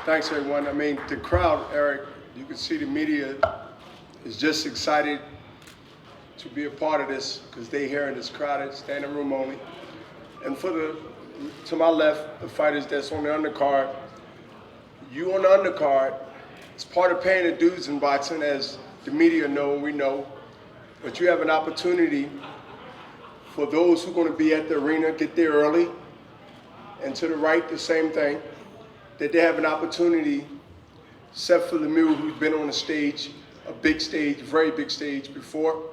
Thanks, everyone. I mean, the crowd, Eric, you can see the media is just excited to be a part of this because they here in this crowded standing room only. And to my left, the fighters that's on the undercard, you on the undercard, it's part of paying the dues in boxing, as the media know and we know. But you have an opportunity for those who are going to be at the arena, get there early. And to the right, the same thing, that they have an opportunity, except for LEMIEUX, who's been on a stage, a big stage, very big stage before.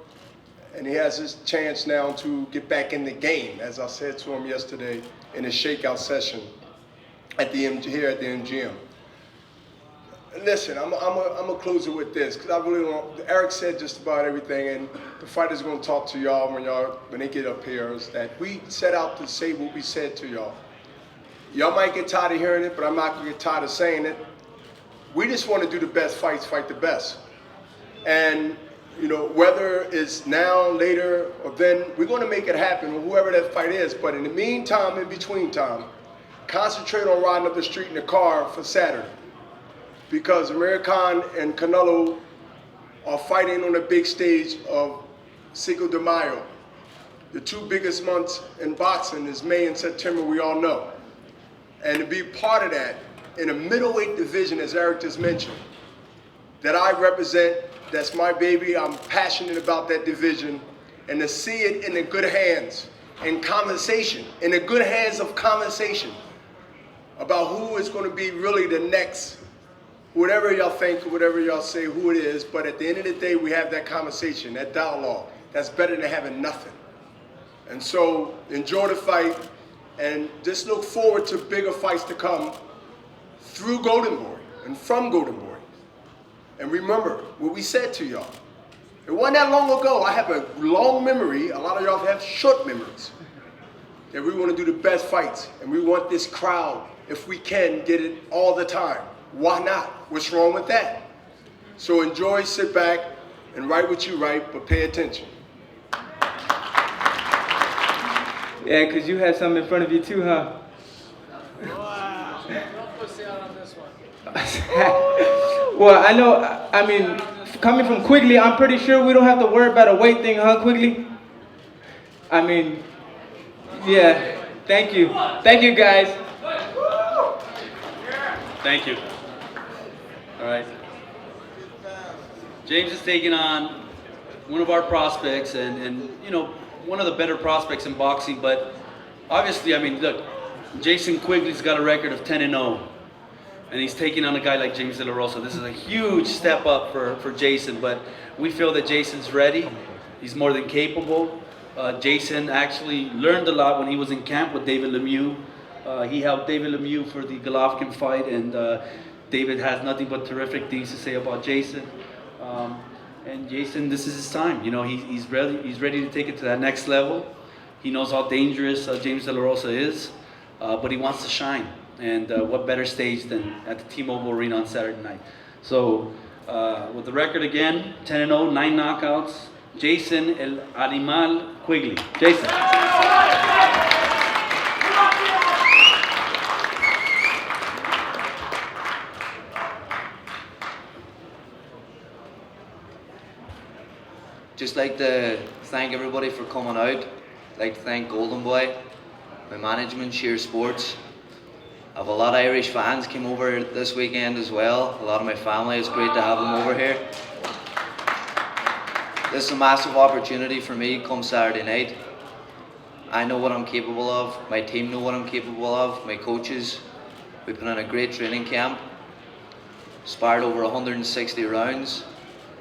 And he has his chance now to get back in the game, as I said to him yesterday in a shakeout session at here at the MGM. Listen, I'm gonna close it with this, because I really don't. Eric said just about everything, and the fighters are gonna talk to y'all when they get up here. Is that we set out to say what we said to y'all. Y'all might get tired of hearing it, but I'm not gonna get tired of saying it. We just want to do the best fights, fight the best, and you know, whether it's now, later, or then, we're going to make it happen with whoever that fight is. But in the meantime, in between time, concentrate on riding up the street in the car for Saturday. Because Amir Khan and CANELO are fighting on the big stage of Cinco de Mayo. The two biggest months in boxing is May and September, we all know. And to be part of that in a middleweight division, as Eric just mentioned, that I represent, that's my baby, I'm passionate about that division, and to see it in the good hands and conversation, in the good hands of conversation about who is going to be really the next, whatever y'all think, whatever y'all say, who it is, but at the end of the day, we have that conversation, that dialogue. That's better than having nothing. And so enjoy the fight, and just look forward to bigger fights to come through Golden Boy and from Golden Boy. And remember what we said to y'all. It wasn't that long ago. I have a long memory. A lot of y'all have short memories. That we want to do the best fights. And we want this crowd, if we can, get it all the time. Why not? What's wrong with that? So enjoy, sit back, and write what you write, but pay attention. Yeah, because you had something in front of you too, huh? Wow. Don't pussy out on this one. Well, I know, I mean, coming from Quigley, I'm pretty sure we don't have to worry about a weight thing, huh, Quigley? I mean, yeah, thank you. Thank you, guys. Thank you. All right. James is taking on one of our prospects, and you know, one of the better prospects in boxing, but obviously, I mean, look, Jason Quigley's got a record of 10-0. And he's taking on a guy like James De La Rosa. This is a huge step up for Jason, but we feel that Jason's ready. He's more than capable. Jason actually learned a lot when he was in camp with David LEMIEUX. He helped David LEMIEUX for the Golovkin fight, and David has nothing but terrific things to say about Jason. And Jason, this is his time. You know, he's ready to take it to that next level. He knows how dangerous James De La Rosa is, but he wants to shine. And what better stage than at the T-Mobile Arena on Saturday night. So with the record again, 10-0, 9 knockouts, Jason El Animal Quigley. Jason. Just like to thank everybody for coming out. Like to thank Golden Boy, my management, Sheer Sports. I have a lot of Irish fans came over this weekend as well. A lot of my family. It's great to have them over here. This is a massive opportunity for me come Saturday night. I know what I'm capable of. My team know what I'm capable of. My coaches. We put in a great training camp. Sparred over 160 rounds.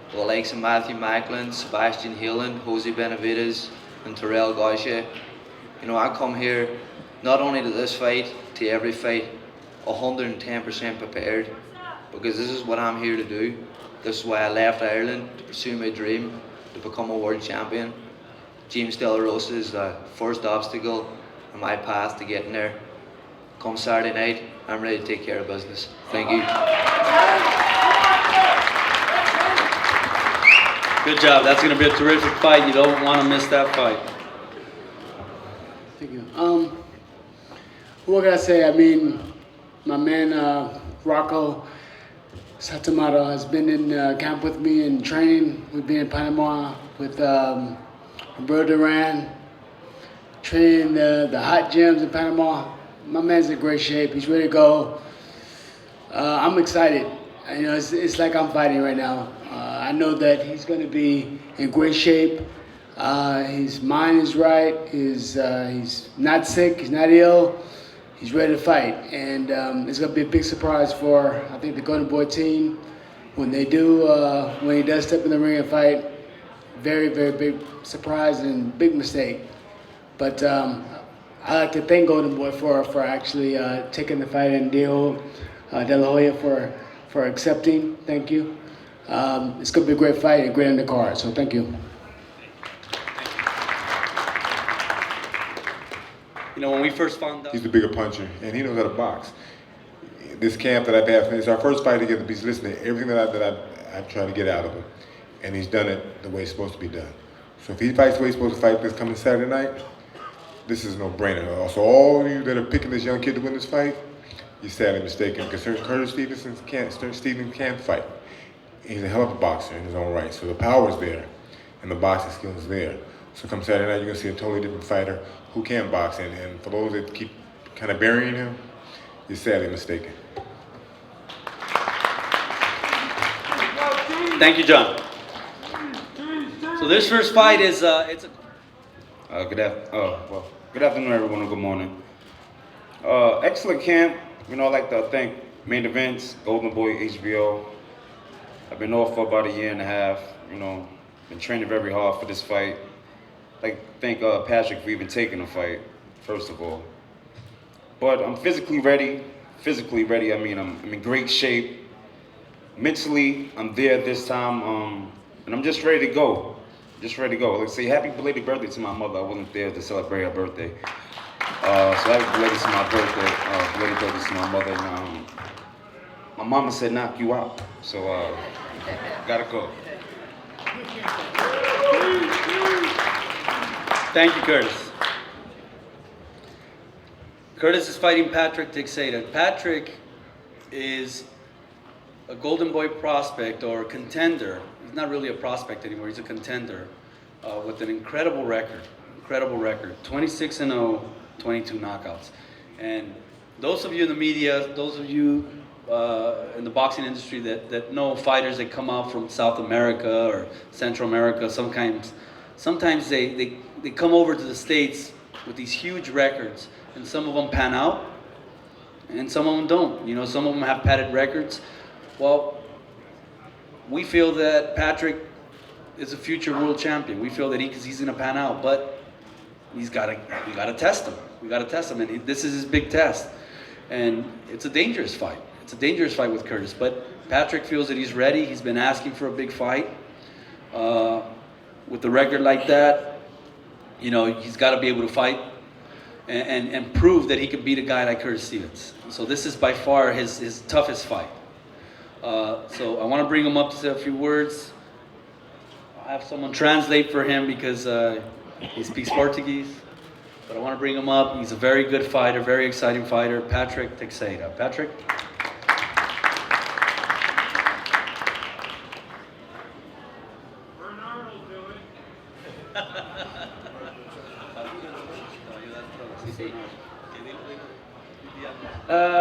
With the likes of Matthew Macklin, Sebastian Heelan, Jose Benavides, and Terrell Gausha. You know, I come here not only to this fight, to every fight, 110% prepared, because this is what I'm here to do. This is why I left Ireland, to pursue my dream, to become a world champion. James De La Rosa is the first obstacle on my path to getting there. Come Saturday night, I'm ready to take care of business. Thank you. Good job. That's going to be a terrific fight. You don't want to miss that fight. Thank you. What can I say? I mean, my man Rocco Satamoto has been in camp with me in training. We've been in Panama with Roberto Duran, training the hot gyms in Panama. My man's in great shape. He's ready to go. I'm excited. You know, it's like I'm fighting right now. I know that he's going to be in great shape. His mind is right. He's not sick. He's not ill. He's ready to fight. And it's going to be a big surprise for, I think, the Golden Boy team when they do, when he does step in the ring and fight. Very, very big surprise and big mistake. But I'd like to thank Golden Boy for actually taking the fight, and Diego De La Hoya for accepting. Thank you. It's going to be a great fight and great undercard, so thank you. You know, when we first found out, He's the bigger puncher, and he knows how to box. This camp that I've had, it's our first fight together. He's listening to everything that I've tried to get out of him, and he's done it the way it's supposed to be done. So if he fights the way he's supposed to fight this coming Saturday night, this is a no-brainer. So all of you that are picking this young kid to win this fight, you're sadly mistaken, because Curtis Stevens can't fight. He's a hell of a boxer in his own right. So the power is there, and the boxing skill is there. So come Saturday night, you're gonna see a totally different fighter who can box. And for those that keep kind of burying him, you're sadly mistaken. thank you, John. So this first fight is it's a Good afternoon, everyone, and good morning. Excellent camp. You know, I'd like to thank Main Events, Golden Boy, HBO. I've been off for about a year and a half. You know, been training very hard for this fight. I'd like to thank Patrick for even taking the fight, first of all. But I'm physically ready. I mean, I'm in great shape. Mentally, I'm there this time, and I'm just ready to go. Let's say happy belated birthday to my mother. I wasn't there to celebrate her birthday. So happy belated to my birthday. Belated birthday to my mother. And, my mama said knock you out. So gotta go. Thank you, Curtis. Curtis is fighting Patrick TEIXEIRA. Patrick is a Golden Boy prospect or contender. He's not really a prospect anymore. He's a contender with an incredible record. 26-0, 22 knockouts. And those of you in the media, those of you in the boxing industry that know fighters that come out from South America or Central America, sometimes they come over to the States with these huge records, and some of them pan out, and some of them don't. You know, some of them have padded records. Well, we feel that Patrick is a future world champion. We feel that he's going to pan out, but we got to test him. We got to test him, and this is his big test. And it's a dangerous fight. It's a dangerous fight with Curtis, but Patrick feels that he's ready. He's been asking for a big fight. With a record like that, you know, he's got to be able to fight and prove that he can beat a guy like Curtis Stevens. So this is by far his toughest fight. So I want to bring him up to say a few words. I'll have someone translate for him because he speaks Portuguese. But I want to bring him up. He's a very good fighter, very exciting fighter, Patrick TEIXEIRA. Patrick?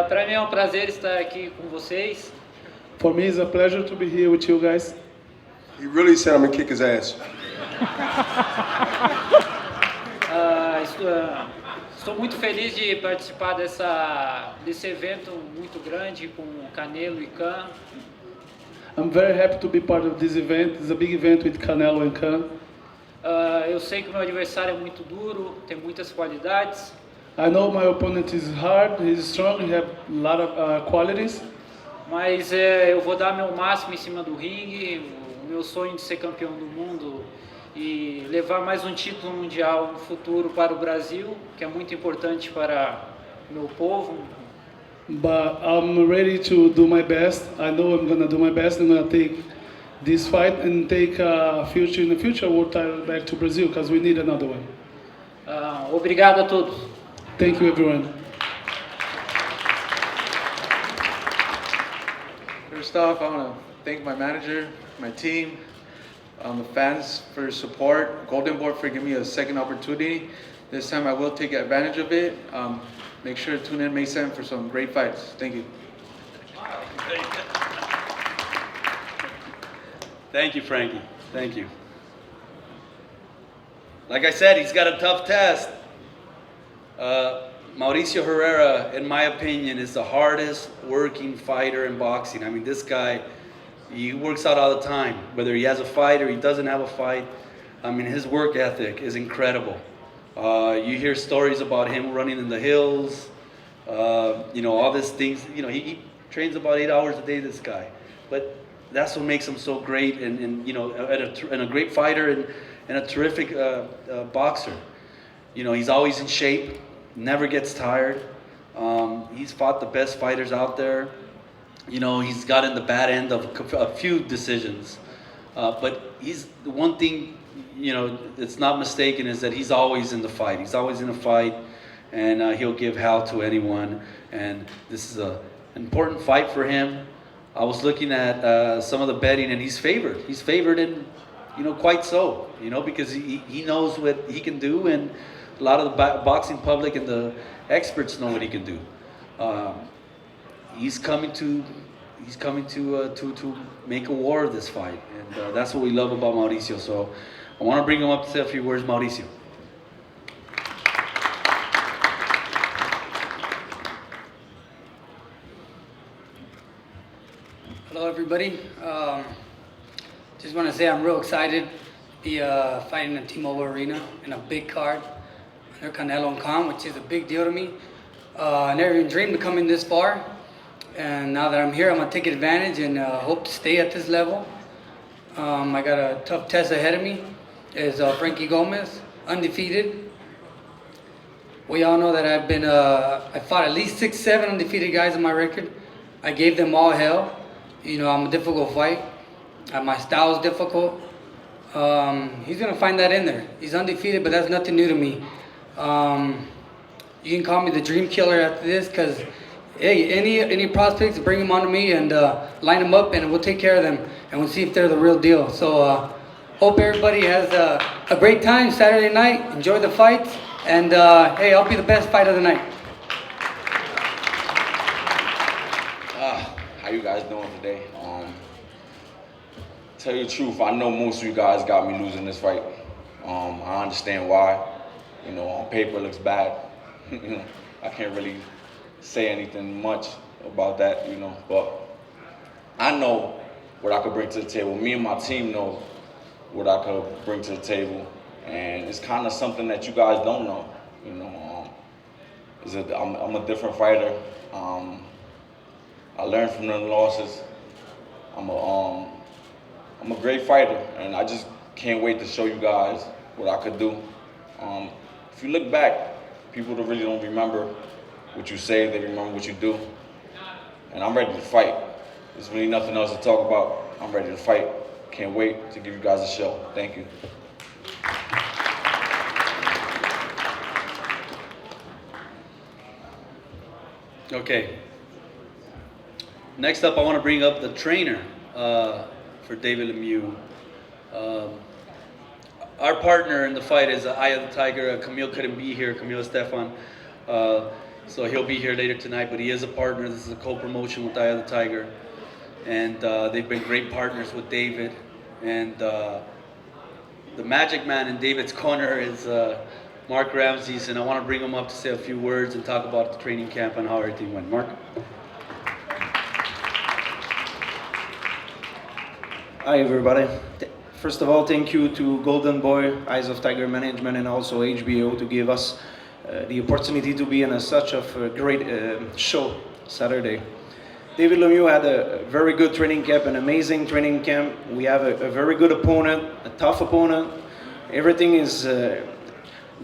Para mim é um prazer estar aqui com vocês. For me, it's a pleasure to be here with you guys. He really said I'm gonna kick his ass. Estou muito feliz de participar desse evento muito grande com Canelo e Can. I'm very happy to be part of this event. It's a big event with Canelo and Can. Eu sei que o meu adversário é muito duro, tem muitas qualidades. I know my opponent is hard, he's strong, he has a lot of qualities. Mas eu vou dar meu máximo em cima do ringue. O meu sonho de ser campeão do mundo e levar mais um título mundial no futuro para o Brasil, que é muito importante para o meu povo. But I'm ready to do my best. I know I'm gonna do my best. I'm gonna take this fight and take in the future world title back to Brazil because we need another one. Obrigado a todos. Thank you, everyone. First off, I want to thank my manager, my team, the fans for your support, Golden Boy for giving me a second opportunity. This time I will take advantage of it. Make sure to tune in May 7th for some great fights. Thank you. Thank you, Frankie. Thank you. Like I said, he's got a tough test. Mauricio Herrera, in my opinion, is the hardest working fighter in boxing. I mean, this guy, he works out all the time, whether he has a fight or he doesn't have a fight. I mean, his work ethic is incredible. You hear stories about him running in the hills, you know, all these things. You know, he trains about 8 hours a day, this guy. But that's what makes him so great and you know, and a great fighter and a terrific boxer. You know, he's always in shape, never gets tired. He's fought the best fighters out there. You know, he's gotten the bad end of a few decisions. But he's the one thing, you know, it's not mistaken is that he's always in the fight. He's always in a fight, and he'll give hell to anyone. And this is an important fight for him. I was looking at some of the betting, and he's favored. He's favored, and you know, quite so. You know, because he knows what he can do, and a lot of the boxing public and the experts know what he can do. He's coming to make a war of this fight, and that's what we love about Mauricio. So I want to bring him up to say a few words. Mauricio. Hello, everybody. Just want to say I'm real excited to be fighting in T-Mobile Arena in a big card under CANELO and Khan, which is a big deal to me. I never even dreamed of coming this far, and now that I'm here, I'm gonna take advantage and hope to stay at this level. I got a tough test ahead of me. Is Frankie Gomez, undefeated. We all know that I fought at least 6, 7 undefeated guys on my record. I gave them all hell. You know, I'm a difficult fight. My style is difficult. He's gonna find that in there. He's undefeated, but that's nothing new to me. You can call me the dream killer after this, because hey, any prospects, bring them on to me and line them up, and we'll take care of them, and we'll see if they're the real deal. So hope everybody has a great time Saturday night. Enjoy the fights, and hey, I'll be the best fight of the night. How you guys doing today? Tell you the truth, I know most of you guys got me losing this fight. I understand why. You know, on paper it looks bad. You know, I can't really say anything much about that, you know, but I know what I could bring to the table. Me and my team know what I could bring to the table, and it's kind of something that you guys don't know. You know, I'm a different fighter. I learned from the losses. I'm a great fighter, and I just can't wait to show you guys what I could do. If you look back, people really don't remember what you say, they remember what you do. And I'm ready to fight. There's really nothing else to talk about. I'm ready to fight. Can't wait to give you guys a show. Thank you. Okay. Next up, I want to bring up the trainer for David Lemieux. Our partner in the fight is Eye of the Tiger. Camille couldn't be here, Camille Stefan. So he'll be here later tonight, but he is a partner. This is a co-promotion with Eye of the Tiger. And they've been great partners with David. And the magic man in David's corner is Mark Ramses, and I want to bring him up to say a few words and talk about the training camp and how everything went. Mark? Hi everybody. First of all, thank you to Golden Boy, Eyes of Tiger Management, and also HBO to give us the opportunity to be in such a great show Saturday. David Lemieux had a very good training camp, an amazing training camp. We have a very good opponent, a tough opponent. Everything is, the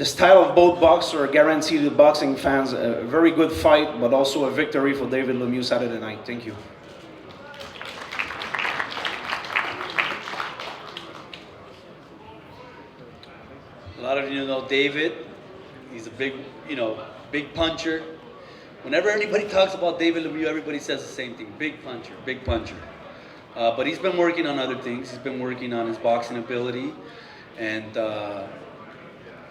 style of both boxers guaranteed to boxing fans a very good fight, but also a victory for David Lemieux Saturday night. Thank you. A lot of you know David. He's a big, big puncher. Whenever anybody talks about David Lemieux, everybody says the same thing, big puncher, big puncher. But he's been working on other things. He's been working on his boxing ability and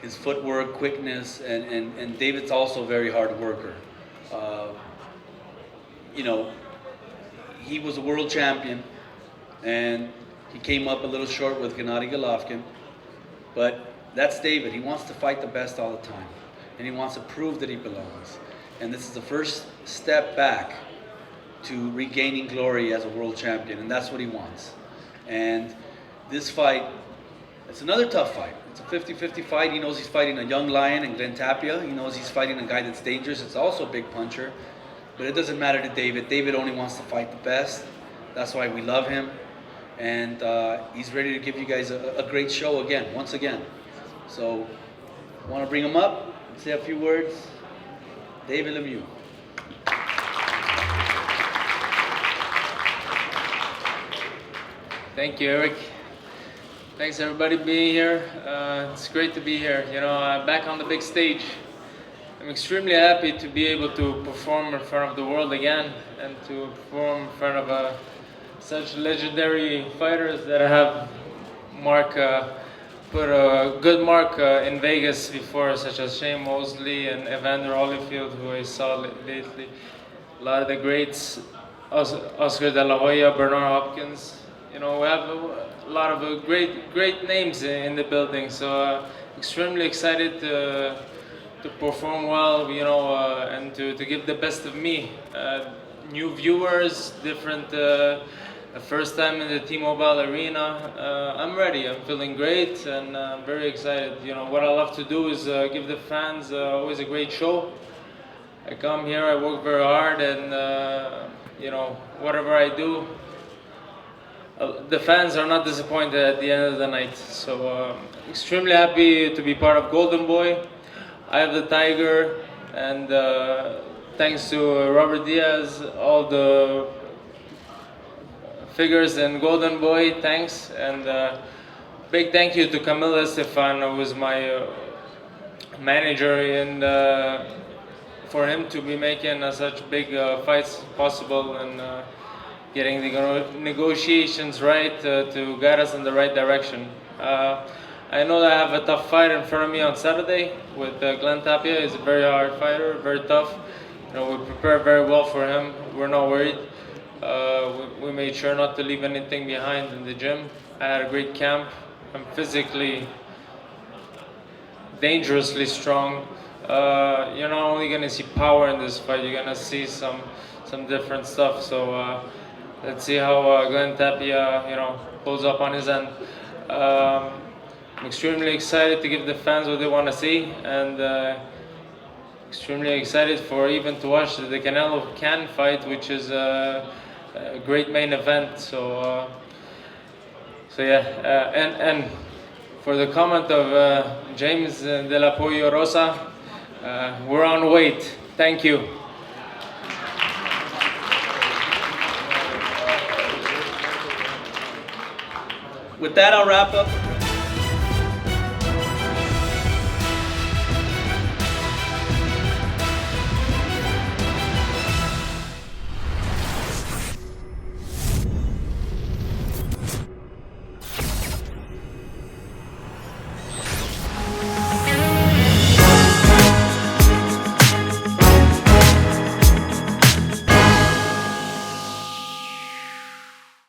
his footwork, quickness, and David's also a very hard worker. You know, he was a world champion, and he came up a little short with Gennady Golovkin, but that's David. He wants to fight the best all the time, and he wants to prove that he belongs. And this is the first step back to regaining glory as a world champion, and that's what he wants. And this fight, it's another tough fight. It's a 50-50 fight. He knows he's fighting a young lion in Glenn Tapia. He knows he's fighting a guy that's dangerous. It's also a big puncher, but it doesn't matter to David. David only wants to fight the best. That's why we love him, and he's ready to give you guys a great show again, once again. So, want to bring him up and say a few words? David Lemieux. Thank you, Eric. Thanks everybody being here. It's great to be here. You know, I'm back on the big stage. I'm extremely happy to be able to perform in front of the world again and to perform in front of such legendary fighters that have put a good mark in Vegas before, such as Shane Mosley and Evander Holyfield, who I saw lately. A lot of the greats, Oscar De La Hoya, Bernard Hopkins. You know, we have a lot of great names in the building. So extremely excited to perform well, you know, and to give the best of me. New viewers, different. First time in the T-Mobile Arena. I'm ready. I'm feeling great, and I'm very excited. You know, what I love to do is give the fans always a great show. I come here, I work very hard, and you know, whatever I do, the fans are not disappointed at the end of the night. So extremely happy to be part of Golden Boy. I have the Tiger, and thanks to Robert Diaz, all the figures in Golden Boy, thanks. And big thank you to Camila Stefano, who was my manager, and for him to be making such big fights possible, and getting the negotiations right to guide us in the right direction. I know that I have a tough fight in front of me on Saturday with Glenn Tapia. He's a very hard fighter, very tough. You know, we prepared very well for him. We're not worried. We made sure not to leave anything behind in the gym. I had a great camp. I'm physically dangerously strong. You're not only gonna see power in this fight, you're gonna see some different stuff. So let's see how Glenn Tapia, you know, pulls up on his end. I'm extremely excited to give the fans what they want to see, and extremely excited for even to watch the Canelo Can fight, which is a great main event. So yeah, and for the comment of James De La Pollo Rosa, we're on weight. Thank you. With that, I'll wrap up.